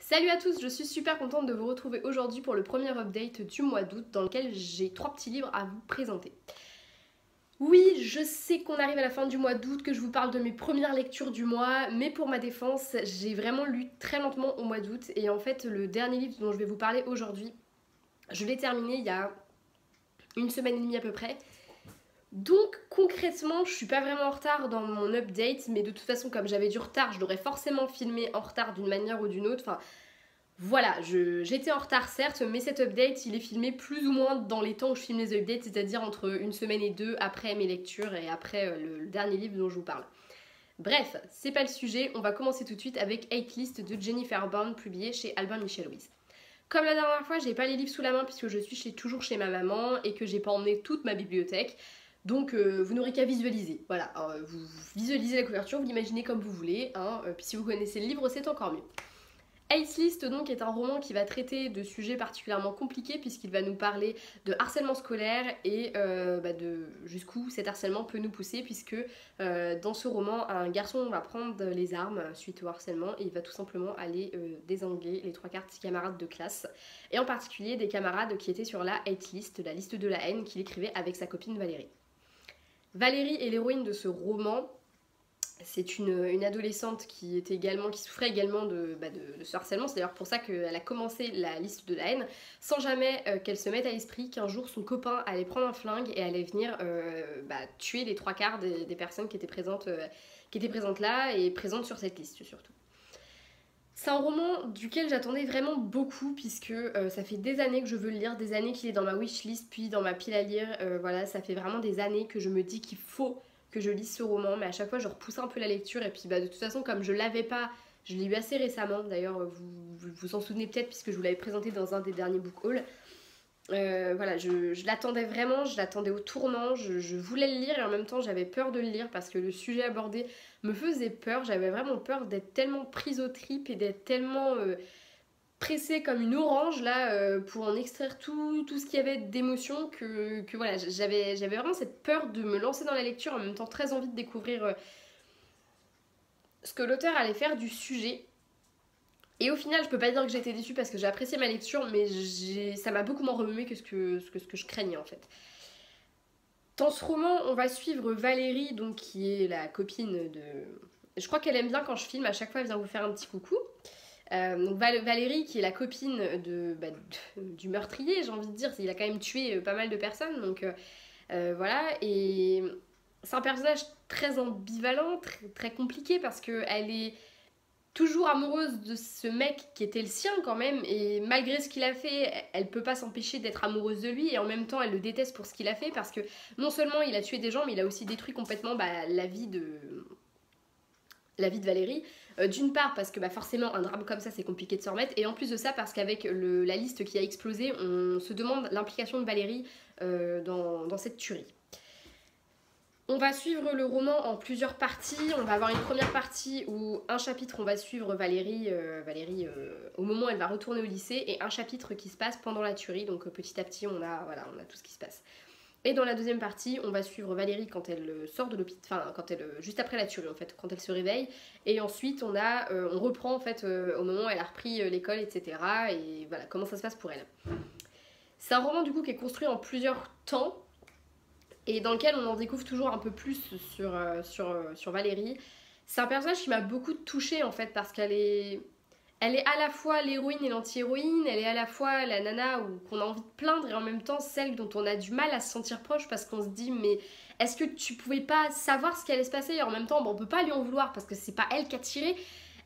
Salut à tous, je suis super contente de vous retrouver aujourd'hui pour le premier update du mois d'août dans lequel j'ai 3 petits livres à vous présenter. Oui, je sais qu'on arrive à la fin du mois d'août, que je vous parle de mes premières lectures du mois, mais pour ma défense, j'ai vraiment lu très lentement au mois d'août et en fait le dernier livre dont je vais vous parler aujourd'hui, je l'ai terminé il y a une semaine et demie à peu près. Donc concrètement, je suis pas vraiment en retard dans mon update, mais de toute façon comme j'avais du retard, je l'aurais forcément filmé en retard d'une manière ou d'une autre. Enfin, voilà, j'étais en retard certes, mais cet update il est filmé plus ou moins dans les temps où je filme les updates, c'est-à-dire entre une semaine et deux après mes lectures et après le dernier livre dont je vous parle. Bref, c'est pas le sujet, on va commencer tout de suite avec Hate List de Jennifer Bond, publié chez Albin Michel Louise. Comme la dernière fois, j'ai pas les livres sous la main puisque je suis toujours chez ma maman et que j'ai pas emmené toute ma bibliothèque. Donc vous n'aurez qu'à visualiser. Voilà, vous visualisez la couverture, vous l'imaginez comme vous voulez. Puis si vous connaissez le livre, c'est encore mieux. Ace List donc est un roman qui va traiter de sujets particulièrement compliqués puisqu'il va nous parler de harcèlement scolaire et de jusqu'où cet harcèlement peut nous pousser puisque dans ce roman un garçon va prendre les armes suite au harcèlement et il va tout simplement aller désinguer les 3/4 de ses camarades de classe et en particulier des camarades qui étaient sur la hate list, la liste de la haine qu'il écrivait avec sa copine Valérie. Valérie est l'héroïne de ce roman. C'est une adolescente qui souffrait également de ce harcèlement. C'est d'ailleurs pour ça qu'elle a commencé la liste de la haine, sans jamais qu'elle se mette à l'esprit qu'un jour son copain allait prendre un flingue et allait venir tuer les 3/4 des personnes qui étaient présentes là et présentes sur cette liste surtout. C'est un roman duquel j'attendais vraiment beaucoup puisque ça fait des années que je veux le lire, des années qu'il est dans ma wishlist puis dans ma pile à lire. Voilà, ça fait vraiment des années que je me dis qu'il faut que je lise ce roman, mais à chaque fois je repousse un peu la lecture et puis de toute façon comme je l'avais pas, je l'ai lu assez récemment, d'ailleurs vous vous en souvenez peut-être puisque je vous l'avais présenté dans un des derniers book hauls. Voilà, je l'attendais vraiment, je l'attendais au tournant, je voulais le lire et en même temps j'avais peur de le lire parce que le sujet abordé me faisait peur, j'avais vraiment peur d'être tellement prise aux tripes et d'être tellement pressée comme une orange là pour en extraire tout ce qu'il y avait d'émotion que voilà, j'avais vraiment cette peur de me lancer dans la lecture, en même temps très envie de découvrir ce que l'auteur allait faire du sujet. Et au final, je peux pas dire que j'ai été déçue parce que j'ai apprécié ma lecture, mais ça m'a beaucoup moins remué que ce que je craignais en fait. Dans ce roman, on va suivre Valérie, donc qui est la copine de... Je crois qu'elle aime bien quand je filme, à chaque fois elle vient vous faire un petit coucou. Donc Valérie qui est la copine du meurtrier, j'ai envie de dire, il a quand même tué pas mal de personnes, donc voilà. Et c'est un personnage très ambivalent, très compliqué parce qu'elle est toujours amoureuse de ce mec qui était le sien quand même, et malgré ce qu'il a fait, elle peut pas s'empêcher d'être amoureuse de lui, et en même temps elle le déteste pour ce qu'il a fait parce que non seulement il a tué des gens, mais il a aussi détruit complètement la vie de Valérie. D'une part parce que forcément un drame comme ça c'est compliqué de s'en remettre, et en plus de ça parce qu'avec la liste qui a explosé, on se demande l'implication de Valérie dans cette tuerie. On va suivre le roman en plusieurs parties. On va avoir une première partie où un chapitre on va suivre Valérie au moment où elle va retourner au lycée, et un chapitre qui se passe pendant la tuerie, donc petit à petit on a tout ce qui se passe. Et dans la deuxième partie, on va suivre Valérie quand elle sort de l'hôpital, juste après la tuerie en fait, quand elle se réveille. Et ensuite on reprend en fait au moment où elle a repris l'école, etc. Et voilà comment ça se passe pour elle. C'est un roman du coup qui est construit en plusieurs temps et dans lequel on en découvre toujours un peu plus sur Valérie. C'est un personnage qui m'a beaucoup touchée en fait parce qu'elle est à la fois l'héroïne et l'anti-héroïne, elle est à la fois la nana qu'on a envie de plaindre et en même temps celle dont on a du mal à se sentir proche parce qu'on se dit mais est-ce que tu pouvais pas savoir ce qui allait se passer, et en même temps on peut pas lui en vouloir parce que c'est pas elle qui a tiré.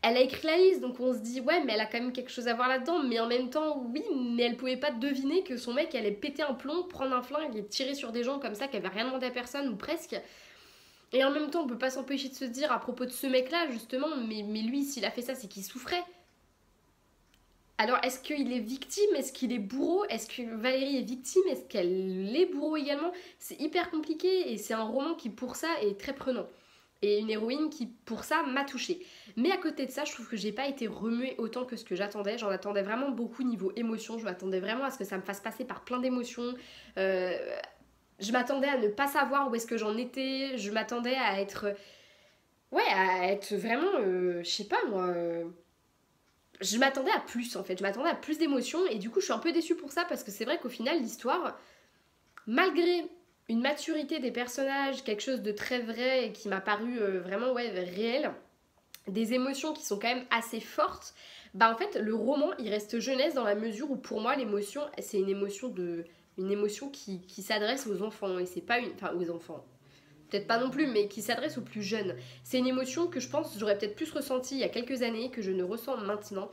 Elle a écrit la liste, donc on se dit ouais mais elle a quand même quelque chose à voir là-dedans, mais en même temps oui, mais elle pouvait pas deviner que son mec allait péter un plomb, prendre un flingue et tirer sur des gens comme ça qui avaient rien demandé à personne ou presque. Et en même temps on peut pas s'empêcher de se dire à propos de ce mec là justement, mais lui s'il a fait ça c'est qu'il souffrait. Alors est-ce qu'il est victime, est-ce qu'il est bourreau, est-ce que Valérie est victime, est-ce qu'elle est bourreau également? C'est hyper compliqué et c'est un roman qui pour ça est très prenant. Et une héroïne qui pour ça m'a touchée. Mais à côté de ça, je trouve que j'ai pas été remuée autant que ce que j'attendais. J'en attendais vraiment beaucoup niveau émotion, je m'attendais vraiment à ce que ça me fasse passer par plein d'émotions. Je m'attendais à ne pas savoir où est-ce que j'en étais, je m'attendais à être... Ouais, à être vraiment, je sais pas moi... je m'attendais à plus en fait, je m'attendais à plus d'émotions et du coup je suis un peu déçue pour ça parce que c'est vrai qu'au final l'histoire, malgré une maturité des personnages, quelque chose de très vrai et qui m'a paru vraiment ouais, réel, des émotions qui sont quand même assez fortes, bah en fait le roman il reste jeunesse dans la mesure où pour moi l'émotion c'est une émotion qui s'adresse aux enfants et c'est pas une... Enfin aux enfants, peut-être pas non plus, mais qui s'adresse aux plus jeunes. C'est une émotion que je pense j'aurais peut-être plus ressentie il y a quelques années, que je ne ressens maintenant.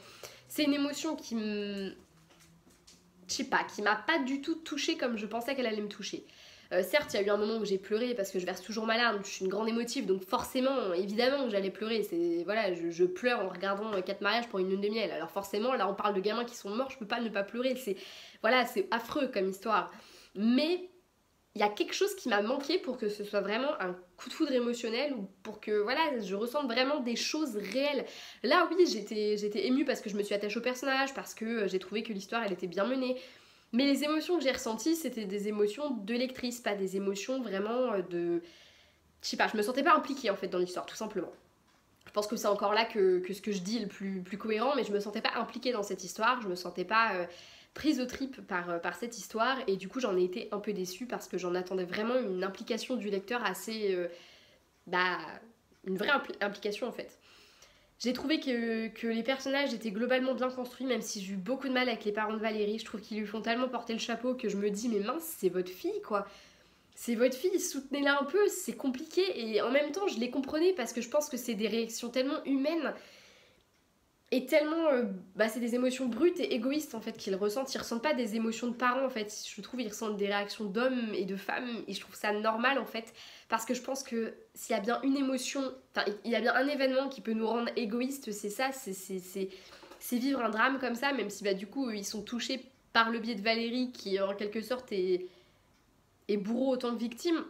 C'est une émotion qui me... Je sais pas, qui m'a pas du tout touchée comme je pensais qu'elle allait me toucher. Certes, il y a eu un moment où j'ai pleuré parce que je verse toujours ma larme, je suis une grande émotive, donc forcément, évidemment que j'allais pleurer. C'est voilà, je pleure en regardant 4 mariages pour une lune de miel. Alors forcément, là on parle de gamins qui sont morts, je peux pas ne pas pleurer. C'est voilà, c'est affreux comme histoire. Mais il y a quelque chose qui m'a manqué pour que ce soit vraiment un coup de foudre émotionnel ou pour que voilà, je ressente vraiment des choses réelles. Là oui, j'étais émue parce que je me suis attachée au personnage, parce que j'ai trouvé que l'histoire elle était bien menée. Mais les émotions que j'ai ressenties, c'était des émotions de lectrice, pas des émotions vraiment de... Je sais pas, je me sentais pas impliquée en fait dans l'histoire, tout simplement. Je pense que c'est encore là que ce que je dis est le plus cohérent, mais je me sentais pas impliquée dans cette histoire, je me sentais pas prise aux tripes par cette histoire, et du coup j'en ai été un peu déçue parce que j'en attendais vraiment une implication du lecteur assez... bah, une vraie implication en fait. J'ai trouvé que les personnages étaient globalement bien construits, même si j'ai eu beaucoup de mal avec les parents de Valérie. Je trouve qu'ils lui font tellement porter le chapeau que je me dis, mais mince, c'est votre fille quoi. C'est votre fille, soutenez-la un peu, c'est compliqué. Et en même temps, je les comprenais parce que je pense que c'est des réactions tellement humaines et tellement. Bah, c'est des émotions brutes et égoïstes en fait qu'ils ressentent. Ils ressentent pas des émotions de parents en fait. Je trouve qu'ils ressentent des réactions d'hommes et de femmes et je trouve ça normal en fait. Parce que je pense que s'il y a bien une émotion, enfin, il y a bien un événement qui peut nous rendre égoïstes, c'est ça, c'est vivre un drame comme ça, même si bah, du coup ils sont touchés par le biais de Valérie qui en quelque sorte est bourreau autant que victime.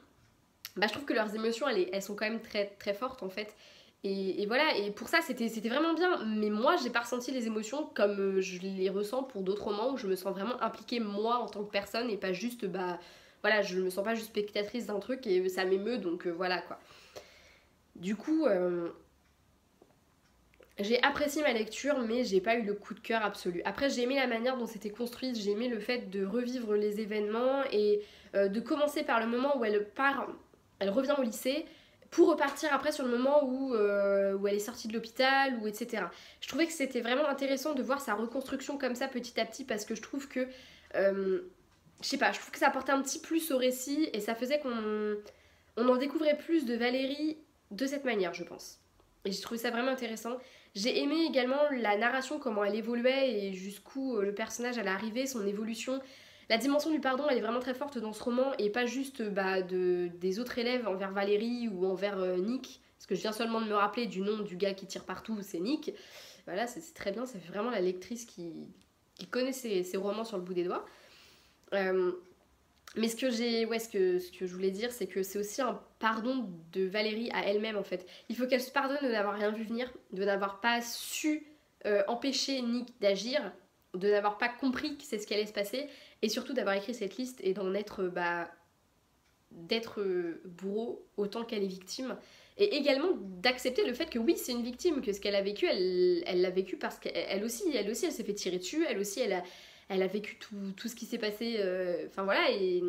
Bah, je trouve que leurs émotions elles sont quand même très, très fortes en fait. Et voilà, et pour ça c'était vraiment bien. Mais moi j'ai pas ressenti les émotions comme je les ressens pour d'autres romans où je me sens vraiment impliquée moi en tant que personne et pas juste bah voilà, je me sens pas juste spectatrice d'un truc et ça m'émeut donc voilà quoi. Du coup, j'ai apprécié ma lecture, mais j'ai pas eu le coup de cœur absolu. Après, j'ai aimé la manière dont c'était construit, j'ai aimé le fait de revivre les événements et de commencer par le moment où elle part, elle revient au lycée, pour repartir après sur le moment où elle est sortie de l'hôpital, ou etc. Je trouvais que c'était vraiment intéressant de voir sa reconstruction comme ça petit à petit parce que je trouve que, je sais pas, je trouve que ça apportait un petit plus au récit et ça faisait qu'on en découvrait plus de Valérie de cette manière, je pense. Et j'ai trouvé ça vraiment intéressant. J'ai aimé également la narration, comment elle évoluait et jusqu'où le personnage allait arriver, son évolution. La dimension du pardon, elle est vraiment très forte dans ce roman et pas juste bah, des autres élèves envers Valérie ou envers Nick. Parce que je viens seulement de me rappeler du nom du gars qui tire partout, c'est Nick. Voilà, c'est très bien, ça fait vraiment la lectrice qui connaît ses romans sur le bout des doigts. Euh, mais ce que je voulais dire, c'est que c'est aussi un pardon de Valérie à elle-même en fait. Il faut qu'elle se pardonne de n'avoir rien vu venir, de n'avoir pas su empêcher Nick d'agir, de n'avoir pas compris que c'est ce qui allait se passer, et surtout d'avoir écrit cette liste et d'en être d'être bourreau autant qu'elle est victime. Et également d'accepter le fait que oui, c'est une victime, que ce qu'elle a vécu, elle l'a vécu parce qu'elle aussi, elle s'est fait tirer dessus, elle a vécu tout ce qui s'est passé, enfin voilà, et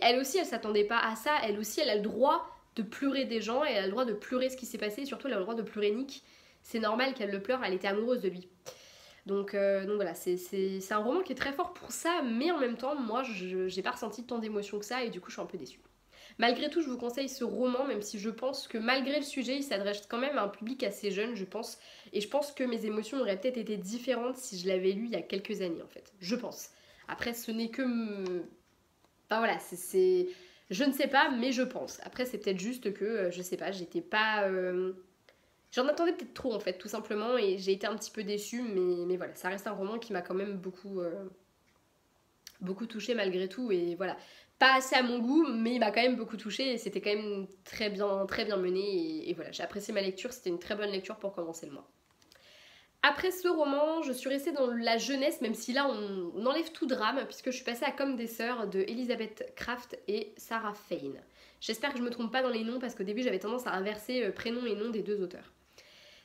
elle aussi, elle s'attendait pas à ça, elle aussi, elle a le droit de pleurer des gens, elle a le droit de pleurer ce qui s'est passé, et surtout elle a le droit de pleurer Nick, c'est normal qu'elle le pleure, elle était amoureuse de lui. Donc voilà, c'est un roman qui est très fort pour ça, mais en même temps, moi, j'ai pas ressenti tant d'émotions que ça, et du coup, je suis un peu déçue. Malgré tout, je vous conseille ce roman, même si je pense que malgré le sujet, il s'adresse quand même à un public assez jeune, je pense. Et je pense que mes émotions auraient peut-être été différentes si je l'avais lu il y a quelques années, en fait. Je pense. Après, ce n'est que... Enfin voilà, je ne sais pas, mais je pense. Après, c'est peut-être juste que, je sais pas, j'étais pas... J'en attendais peut-être trop, en fait, tout simplement, et j'ai été un petit peu déçue, mais voilà, ça reste un roman qui m'a quand même beaucoup touchée malgré tout, et voilà. Pas assez à mon goût, mais il m'a quand même beaucoup touchée et c'était quand même très bien mené. Et voilà, j'ai apprécié ma lecture, c'était une très bonne lecture pour commencer le mois. Après ce roman, je suis restée dans la jeunesse, même si là on enlève tout drame, puisque je suis passée à Comme des sœurs de Elizabeth Craft et Sarah Fane. J'espère que je me trompe pas dans les noms parce qu'au début j'avais tendance à inverser prénom et nom des deux auteurs.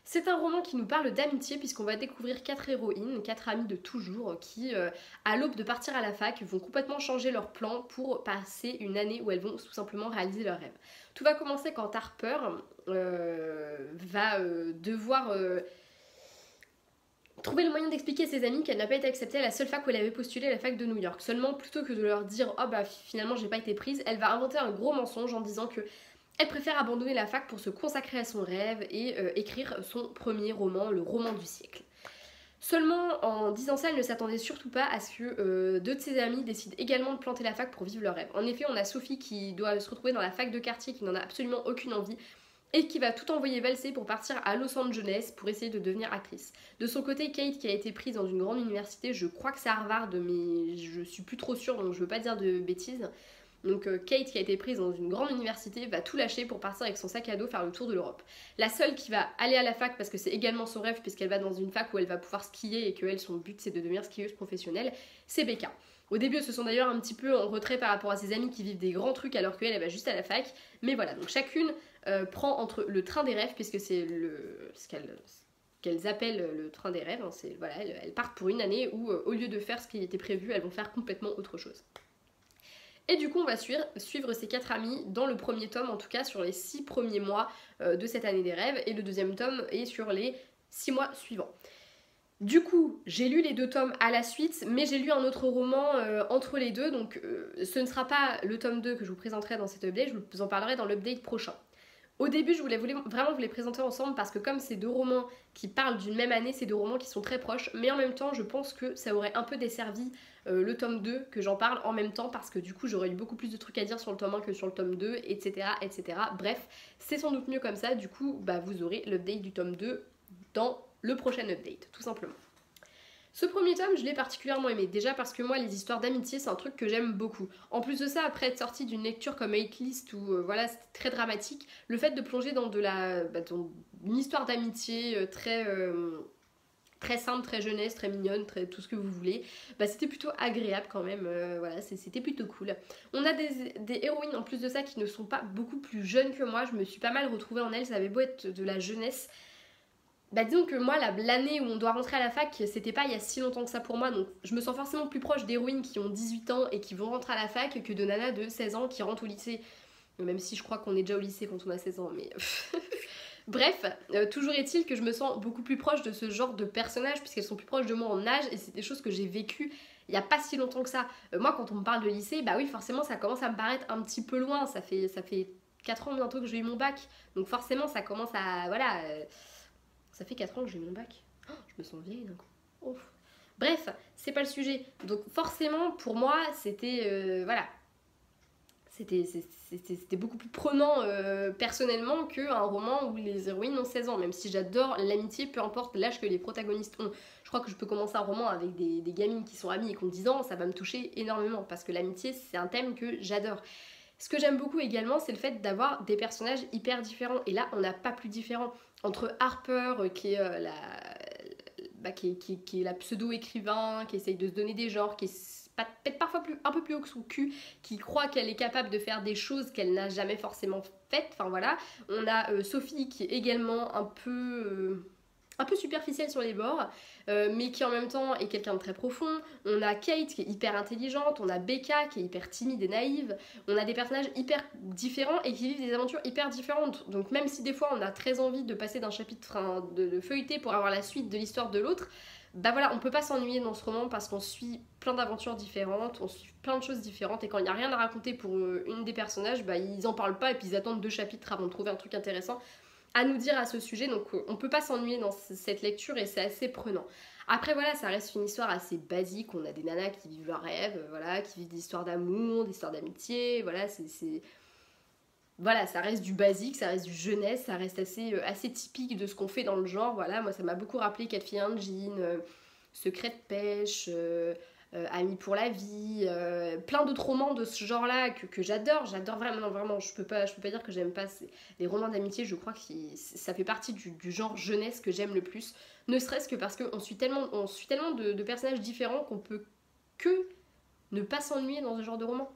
C'est un roman qui nous parle d'amitié puisqu'on va découvrir 4 héroïnes, 4 amies de toujours qui, à l'aube de partir à la fac, vont complètement changer leur plan pour passer une année où elles vont tout simplement réaliser leurs rêves. Tout va commencer quand Harper va devoir trouver le moyen d'expliquer à ses amis qu'elle n'a pas été acceptée à la seule fac où elle avait postulé, la fac de New York. Seulement, plutôt que de leur dire « Oh bah finalement j'ai pas été prise », elle va inventer un gros mensonge en disant que elle préfère abandonner la fac pour se consacrer à son rêve et écrire son premier roman, le roman du siècle. Seulement, en disant ça, elle ne s'attendait surtout pas à ce que 2 de ses amis décident également de planter la fac pour vivre leur rêve. En effet, on a Sophie qui doit se retrouver dans la fac de quartier, qui n'en a absolument aucune envie, et qui va tout envoyer valser pour partir à Los Angeles pour essayer de devenir actrice. De son côté, Kate qui a été prise dans une grande université, je crois que c'est Harvard, mais je suis plus trop sûre, donc je veux pas dire de bêtises. Donc Kate qui a été prise dans une grande université va tout lâcher pour partir avec son sac à dos faire le tour de l'Europe. La seule qui va aller à la fac parce que c'est également son rêve puisqu'elle va dans une fac où elle va pouvoir skier et que elle, son but c'est de devenir skieuse professionnelle, c'est Becca. Au début, elles se sont d'ailleurs un petit peu en retrait par rapport à ses amis qui vivent des grands trucs alors qu'elle va juste à la fac. Mais voilà, donc chacune prend entre le train des rêves puisque c'est ce qu'elles appellent le train des rêves. Hein, voilà, elles partent pour une année où au lieu de faire ce qui était prévu, elles vont faire complètement autre chose. Et du coup, on va suivre ces 4 amies dans le premier tome, en tout cas sur les 6 premiers mois de cette année des rêves, et le deuxième tome est sur les 6 mois suivants. Du coup, j'ai lu les 2 tomes à la suite, mais j'ai lu un autre roman entre les deux, donc ce ne sera pas le tome 2 que je vous présenterai dans cet update, je vous en parlerai dans l'update prochain. Au début, je voulais vraiment vous les présenter ensemble parce que comme c'est 2 romans qui parlent d'une même année, c'est 2 romans qui sont très proches, mais en même temps, je pense que ça aurait un peu desservi le tome 2 que j'en parle en même temps parce que du coup, j'aurais eu beaucoup plus de trucs à dire sur le tome 1 que sur le tome 2, etc. etc. Bref, c'est sans doute mieux comme ça, du coup, bah, vous aurez l'update du tome 2 dans le prochain update, tout simplement. Ce premier tome, je l'ai particulièrement aimé, déjà parce que moi, les histoires d'amitié, c'est un truc que j'aime beaucoup. En plus de ça, après être sortie d'une lecture comme Hate List, où voilà, c'était très dramatique, le fait de plonger dans dans une histoire d'amitié très simple, très jeunesse, très mignonne, tout ce que vous voulez, bah, c'était plutôt agréable quand même, voilà, c'était plutôt cool. On a des héroïnes en plus de ça qui ne sont pas beaucoup plus jeunes que moi, je me suis pas mal retrouvée en elles, ça avait beau être de la jeunesse. Bah disons que moi, l'année où on doit rentrer à la fac, c'était pas il y a si longtemps que ça pour moi, donc je me sens forcément plus proche d'héroïnes qui ont 18 ans et qui vont rentrer à la fac que de nanas de 16 ans qui rentrent au lycée. Même si je crois qu'on est déjà au lycée quand on a 16 ans, mais... Bref, toujours est-il que je me sens beaucoup plus proche de ce genre de personnages puisqu'elles sont plus proches de moi en âge et c'est des choses que j'ai vécues il n'y a pas si longtemps que ça. Moi, quand on me parle de lycée, bah oui, forcément, ça commence à me paraître un petit peu loin. Ça fait 4 ans bientôt que j'ai eu mon bac, donc forcément, ça commence à... Voilà... Ça fait 4 ans que j'ai eu mon bac. Oh, je me sens vieille d'un coup. Oh. Bref, c'est pas le sujet. Donc forcément, pour moi, c'était... voilà. C'était beaucoup plus prenant personnellement qu'un roman où les héroïnes ont 16 ans. Même si j'adore l'amitié, peu importe l'âge que les protagonistes ont. Je crois que je peux commencer un roman avec des gamines qui sont amies et qui ont 10 ans, ça va me toucher énormément. Parce que l'amitié, c'est un thème que j'adore. Ce que j'aime beaucoup également, c'est le fait d'avoir des personnages hyper différents. Et là, on n'a pas plus différent. Entre Harper, qui est qui est la pseudo-écrivain, qui essaye de se donner des genres, qui est peut-être parfois un peu plus haut que son cul, qui croit qu'elle est capable de faire des choses qu'elle n'a jamais forcément faites. Enfin voilà. On a Sophie qui est également un peu superficielle sur les bords, mais qui en même temps est quelqu'un de très profond. On a Kate qui est hyper intelligente, on a Becca qui est hyper timide et naïve, on a des personnages hyper différents et qui vivent des aventures hyper différentes. Donc même si des fois on a très envie de passer d'un chapitre, de feuilleter pour avoir la suite de l'histoire de l'autre, bah voilà, on peut pas s'ennuyer dans ce roman parce qu'on suit plein d'aventures différentes, on suit plein de choses différentes et quand il n'y a rien à raconter pour une des personnages, bah ils en parlent pas et puis ils attendent 2 chapitres avant de trouver un truc intéressant à nous dire à ce sujet, donc on peut pas s'ennuyer dans cette lecture et c'est assez prenant. Après voilà, ça reste une histoire assez basique, on a des nanas qui vivent leurs rêves, voilà, qui vivent des histoires d'amour, des histoires d'amitié, voilà, voilà, ça reste du basique, ça reste du jeunesse, ça reste assez typique de ce qu'on fait dans le genre, voilà, moi ça m'a beaucoup rappelé 4 filles et un jean, Secret de pêche, Amis pour la vie, plein d'autres romans de ce genre-là que j'adore vraiment, non, vraiment, je peux pas dire que j'aime pas les romans d'amitié, je crois que ça fait partie du genre jeunesse que j'aime le plus, ne serait-ce que parce qu'on suit tellement de personnages différents qu'on peut que ne pas s'ennuyer dans ce genre de roman.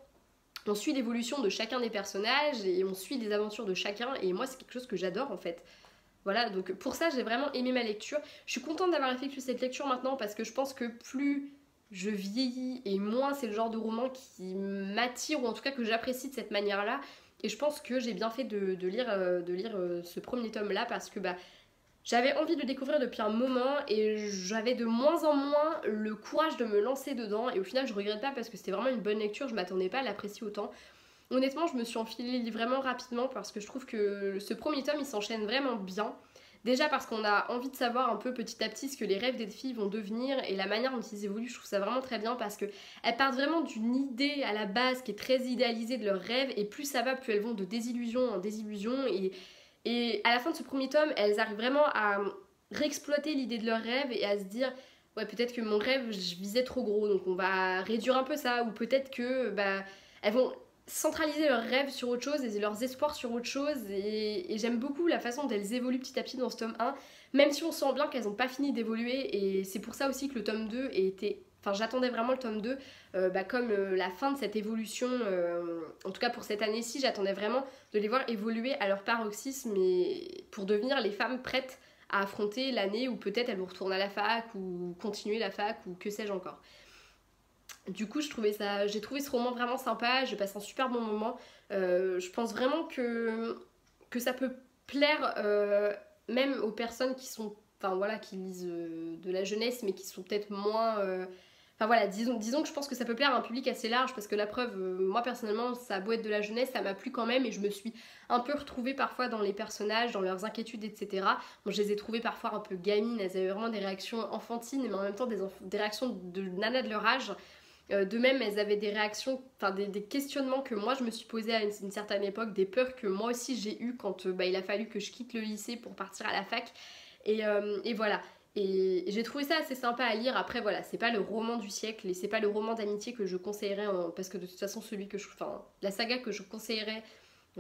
On suit l'évolution de chacun des personnages et on suit les aventures de chacun et moi c'est quelque chose que j'adore en fait. Voilà, donc pour ça j'ai vraiment aimé ma lecture. Je suis contente d'avoir effectué cette lecture maintenant parce que je pense que plus je vieillis et moins c'est le genre de roman qui m'attire ou en tout cas que j'apprécie de cette manière-là. Et je pense que j'ai bien fait de lire ce premier tome-là parce que j'avais envie de le découvrir depuis un moment et j'avais de moins en moins le courage de me lancer dedans. Et au final, je regrette pas parce que c'était vraiment une bonne lecture, je m'attendais pas à l'apprécier autant. Honnêtement, je me suis enfilée vraiment rapidement parce que je trouve que ce premier tome il s'enchaîne vraiment bien. Déjà parce qu'on a envie de savoir un peu petit à petit ce que les rêves des filles vont devenir et la manière dont ils évoluent, je trouve ça vraiment très bien parce qu'elles partent vraiment d'une idée à la base qui est très idéalisée de leurs rêves et plus ça va, plus elles vont de désillusion en désillusion et à la fin de ce premier tome, elles arrivent vraiment à réexploiter l'idée de leurs rêves et à se dire ouais peut-être que mon rêve je visais trop gros donc on va réduire un peu ça ou peut-être que elles vont centraliser leurs rêves sur autre chose et leurs espoirs sur autre chose et j'aime beaucoup la façon dont elles évoluent petit à petit dans ce tome 1 même si on sent bien qu'elles n'ont pas fini d'évoluer et c'est pour ça aussi que le tome 2 était... Enfin j'attendais vraiment le tome 2 comme la fin de cette évolution en tout cas pour cette année-ci j'attendais vraiment de les voir évoluer à leur paroxysme et pour devenir les femmes prêtes à affronter l'année où peut-être elles vont retourner à la fac ou continuer la fac ou que sais-je encore. Du coup, j'ai trouvé ce roman vraiment sympa, j'ai passé un super bon moment. Je pense vraiment que ça peut plaire même aux personnes qui sont, enfin voilà, qui lisent de la jeunesse, mais qui sont peut-être moins. Enfin voilà, disons que je pense que ça peut plaire à un public assez large parce que la preuve, moi personnellement, ça a beau être de la jeunesse, ça m'a plu quand même et je me suis un peu retrouvée parfois dans les personnages, dans leurs inquiétudes, etc. Bon, je les ai trouvées parfois un peu gamines, elles avaient vraiment des réactions enfantines, mais en même temps des réactions de nana de leur âge. De même, elles avaient des réactions, enfin des questionnements que moi je me suis posé à une certaine époque, des peurs que moi aussi j'ai eues quand il a fallu que je quitte le lycée pour partir à la fac. Et voilà. Et j'ai trouvé ça assez sympa à lire. Après, voilà, c'est pas le roman du siècle et c'est pas le roman d'amitié que je conseillerais parce que de toute façon, enfin, la saga que je conseillerais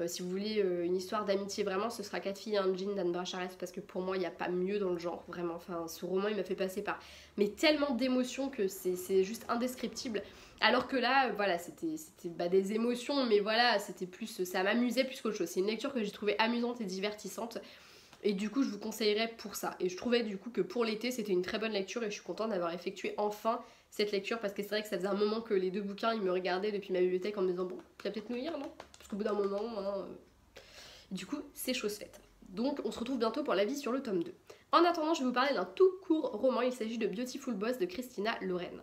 si vous voulez une histoire d'amitié vraiment, ce sera 4 filles et un jean d'Anne Bracharès parce que pour moi, il n'y a pas mieux dans le genre, vraiment. Enfin, ce roman, il m'a fait passer par mais tellement d'émotions que c'est juste indescriptible. Alors que là, voilà, c'était des émotions, mais voilà, c'était plus, ça m'amusait plus qu'autre chose. C'est une lecture que j'ai trouvée amusante et divertissante. Et du coup, je vous conseillerais pour ça. Et je trouvais du coup que pour l'été, c'était une très bonne lecture et je suis contente d'avoir effectué enfin cette lecture parce que c'est vrai que ça faisait un moment que les deux bouquins, ils me regardaient depuis ma bibliothèque en me disant bon, tu vas peut-être nous lire, non? Parce qu'au bout d'un moment, hein, du coup, c'est chose faite. Donc, on se retrouve bientôt pour l'avis sur le tome 2. En attendant, je vais vous parler d'un tout court roman. Il s'agit de Beautiful Boss de Christina Loren.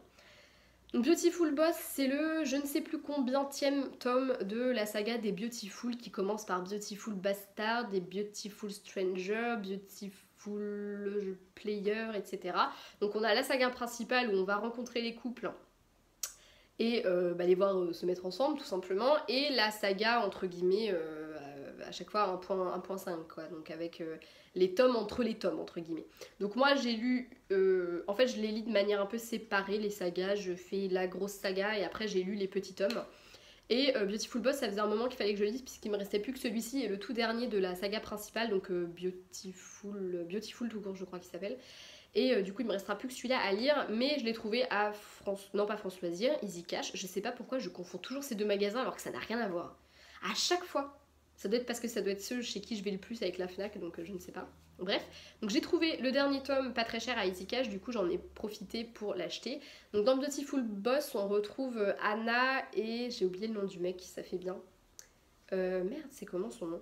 Beautiful Boss, c'est le je ne sais plus combienième tome de la saga des Beautiful qui commence par Beautiful Bastard, des Beautiful Stranger, Beautiful Player, etc. Donc on a la saga principale où on va rencontrer les couples et les voir se mettre ensemble tout simplement, et la saga entre guillemets à chaque fois 1.5 quoi, donc avec les tomes entre guillemets. Donc moi j'ai lu, en fait je les lis de manière un peu séparée les sagas, je fais la grosse saga et après j'ai lu les petits tomes. Et Beautiful Boss, ça faisait un moment qu'il fallait que je le lise puisqu'il me restait plus que celui-ci et le tout dernier de la saga principale, donc Beautiful tout court je crois qu'il s'appelle. Et du coup il me restera plus que celui-là à lire, mais je l'ai trouvé à non pas France Loisirs, Easy Cash. Je sais pas pourquoi je confonds toujours ces deux magasins alors que ça n'a rien à voir. À chaque fois. Ça doit être parce que ça doit être ceux chez qui je vais le plus avec la FNAC, donc je ne sais pas. Bref, donc j'ai trouvé le dernier tome pas très cher à Easy Cash, du coup j'en ai profité pour l'acheter. Donc dans Beautiful Boss, on retrouve Anna et j'ai oublié le nom du mec, ça fait bien. Merde, c'est comment son nom?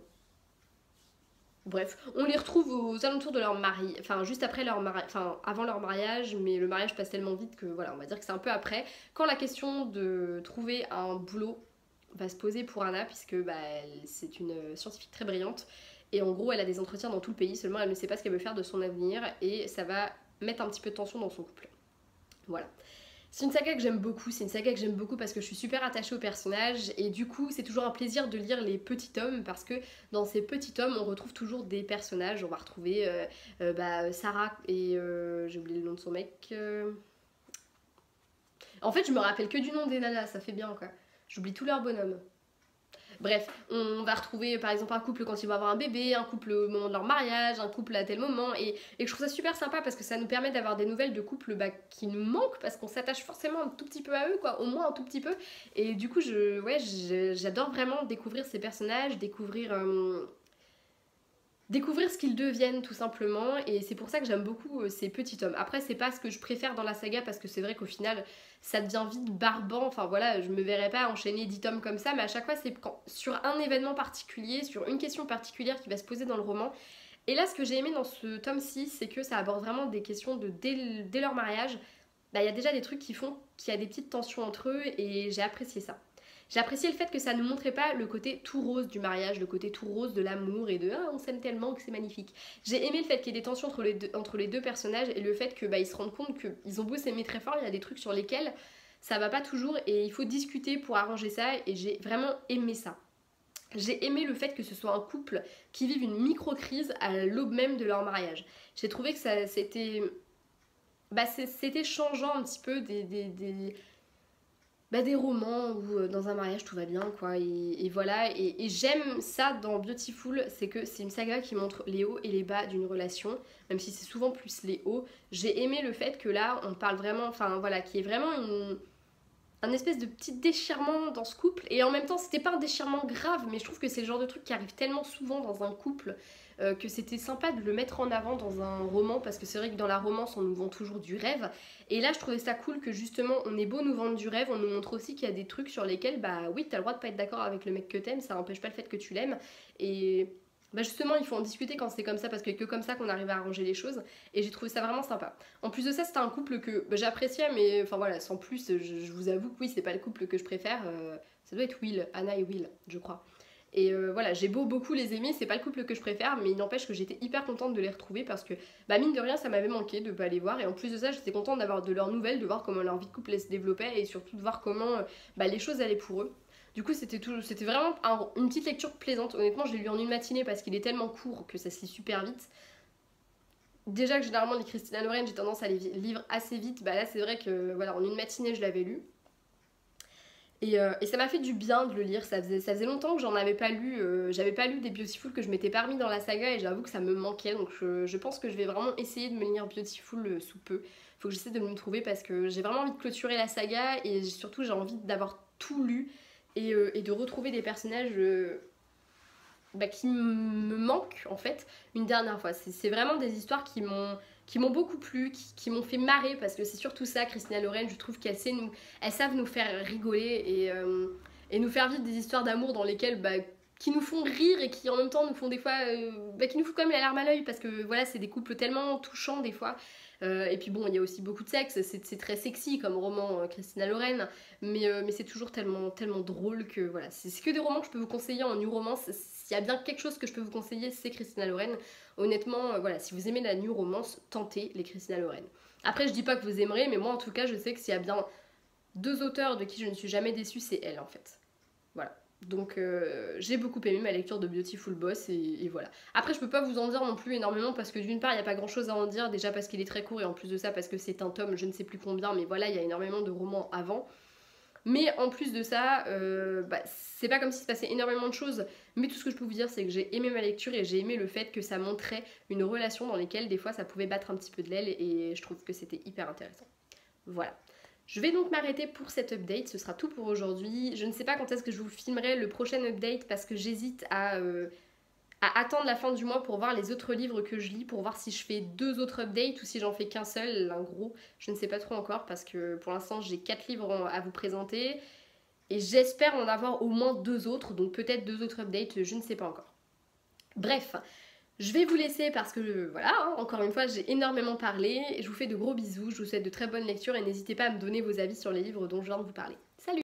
Bref, on les retrouve aux alentours de leur mariage, enfin juste après leur mariage, enfin avant leur mariage, mais le mariage passe tellement vite que voilà, on va dire que c'est un peu après. Quand la question de trouver un boulot va se poser pour Anna, puisque c'est une scientifique très brillante, et en gros elle a des entretiens dans tout le pays, seulement elle ne sait pas ce qu'elle veut faire de son avenir, et ça va mettre un petit peu de tension dans son couple. Voilà. C'est une saga que j'aime beaucoup, parce que je suis super attachée au personnage et du coup c'est toujours un plaisir de lire les petits tomes parce que dans ces petits tomes on retrouve toujours des personnages. On va retrouver Sarah et j'ai oublié le nom de son mec. En fait je me rappelle que du nom des nanas, ça fait bien quoi. J'oublie tous leurs bonhommes. Bref, on va retrouver par exemple un couple quand ils vont avoir un bébé, un couple au moment de leur mariage, un couple à tel moment, et je trouve ça super sympa parce que ça nous permet d'avoir des nouvelles de couples qui nous manquent parce qu'on s'attache forcément un tout petit peu à eux, quoi, au moins un tout petit peu, et du coup j'adore vraiment découvrir ces personnages, découvrir découvrir ce qu'ils deviennent tout simplement, et c'est pour ça que j'aime beaucoup ces petits tomes. Après c'est pas ce que je préfère dans la saga parce que c'est vrai qu'au final ça devient vite barbant, enfin voilà, je me verrais pas enchaîner 10 tomes comme ça, mais à chaque fois c'est sur un événement particulier, sur une question particulière qui va se poser dans le roman. Et là ce que j'ai aimé dans ce tome 6, c'est que ça aborde vraiment des questions de dès leur mariage, bah, il y a déjà des trucs qui font qu'il y a des petites tensions entre eux et j'ai apprécié ça. J'ai apprécié le fait que ça ne montrait pas le côté tout rose du mariage, le côté tout rose de l'amour et de ah, on s'aime tellement que c'est magnifique. J'ai aimé le fait qu'il y ait des tensions entre les deux personnages et le fait que bah, ils se rendent compte qu'ils ont beau s'aimer très fort, il y a des trucs sur lesquels ça va pas toujours et il faut discuter pour arranger ça et j'ai vraiment aimé ça. J'ai aimé le fait que ce soit un couple qui vive une micro-crise à l'aube même de leur mariage. J'ai trouvé que c'était changeant un petit peu des romans où dans un mariage tout va bien quoi et voilà et j'aime ça dans Beautiful, c'est que c'est une saga qui montre les hauts et les bas d'une relation, même si c'est souvent plus les hauts. J'ai aimé le fait que là on parle vraiment, enfin voilà, qu'il y ait vraiment un espèce de petit déchirement dans ce couple et en même temps c'était pas un déchirement grave, mais je trouve que c'est le genre de truc qui arrive tellement souvent dans un couple que c'était sympa de le mettre en avant dans un roman, parce que c'est vrai que dans la romance on nous vend toujours du rêve et là je trouvais ça cool que justement on est beau nous vendre du rêve, on nous montre aussi qu'il y a des trucs sur lesquels bah oui t'as le droit de pas être d'accord avec le mec que t'aimes, ça empêche pas le fait que tu l'aimes et bah justement il faut en discuter quand c'est comme ça parce que c'est que comme ça qu'on arrive à arranger les choses et j'ai trouvé ça vraiment sympa. En plus de ça c'était un couple que bah, j'appréciais mais enfin voilà sans plus, je vous avoue que oui c'est pas le couple que je préfère, ça doit être Will, Anna et Will je crois. Et voilà, j'ai beaucoup les aimer, c'est pas le couple que je préfère, mais il n'empêche que j'étais hyper contente de les retrouver parce que, bah mine de rien, ça m'avait manqué de pas les voir. Et en plus de ça, j'étais contente d'avoir de leurs nouvelles, de voir comment leur vie de couple se développait et surtout de voir comment bah, les choses allaient pour eux. Du coup, c'était vraiment une petite lecture plaisante. Honnêtement, je l'ai lu en une matinée parce qu'il est tellement court que ça se lit super vite. Déjà que généralement, les Christina Loren, j'ai tendance à les lire assez vite. Bah là, c'est vrai que voilà, en une matinée, je l'avais lu. Et ça m'a fait du bien de le lire, ça faisait longtemps que j'en avais pas lu, j'avais pas lu des Beautiful que je m'étais pas remis dans la saga et j'avoue que ça me manquait, donc je pense que je vais vraiment essayer de me lire Beautiful sous peu. Faut que j'essaie de me trouver parce que j'ai vraiment envie de clôturer la saga et surtout j'ai envie d'avoir tout lu et de retrouver des personnages bah, qui me manquent en fait une dernière fois. C'est vraiment des histoires qui m'ont beaucoup plu, qui m'ont fait marrer parce que c'est surtout ça, Christina Loren, je trouve elles savent nous faire rigoler et nous faire vivre des histoires d'amour dans lesquelles bah, qui nous font rire et qui en même temps nous font des fois bah, qui nous font quand même la larme à l'œil parce que voilà c'est des couples tellement touchants des fois. Et puis bon il y a aussi beaucoup de sexe, c'est très sexy comme roman Christina Loren, mais c'est toujours tellement drôle que voilà, c'est que des romans que je peux vous conseiller en new romance. S'il y a bien quelque chose que je peux vous conseiller, c'est Christina Loren. Honnêtement, voilà, si vous aimez la new romance, tentez les Christina Loren. Après, je dis pas que vous aimerez, mais moi en tout cas, je sais que s'il y a bien deux auteurs de qui je ne suis jamais déçue, c'est elle en fait. Voilà. Donc j'ai beaucoup aimé ma lecture de Beautiful Boss et voilà. Après je peux pas vous en dire non plus énormément parce que d'une part il n'y a pas grand chose à en dire, déjà parce qu'il est très court et en plus de ça parce que c'est un tome je ne sais plus combien, mais voilà il y a énormément de romans avant. Mais en plus de ça, bah, c'est pas comme s'il se passait énormément de choses, mais tout ce que je peux vous dire c'est que j'ai aimé ma lecture et j'ai aimé le fait que ça montrait une relation dans laquelle des fois ça pouvait battre un petit peu de l'aile et je trouve que c'était hyper intéressant. Voilà. Je vais donc m'arrêter pour cet update, ce sera tout pour aujourd'hui. Je ne sais pas quand est-ce que je vous filmerai le prochain update parce que j'hésite à attendre la fin du mois pour voir les autres livres que je lis, pour voir si je fais 2 autres updates ou si j'en fais qu'un seul, un gros. Je ne sais pas trop encore parce que pour l'instant j'ai 4 livres à vous présenter et j'espère en avoir au moins 2 autres, donc peut-être 2 autres updates, je ne sais pas encore. Bref, je vais vous laisser parce que voilà, hein, encore une fois j'ai énormément parlé, je vous fais de gros bisous, je vous souhaite de très bonnes lectures et n'hésitez pas à me donner vos avis sur les livres dont je viens de vous parler. Salut!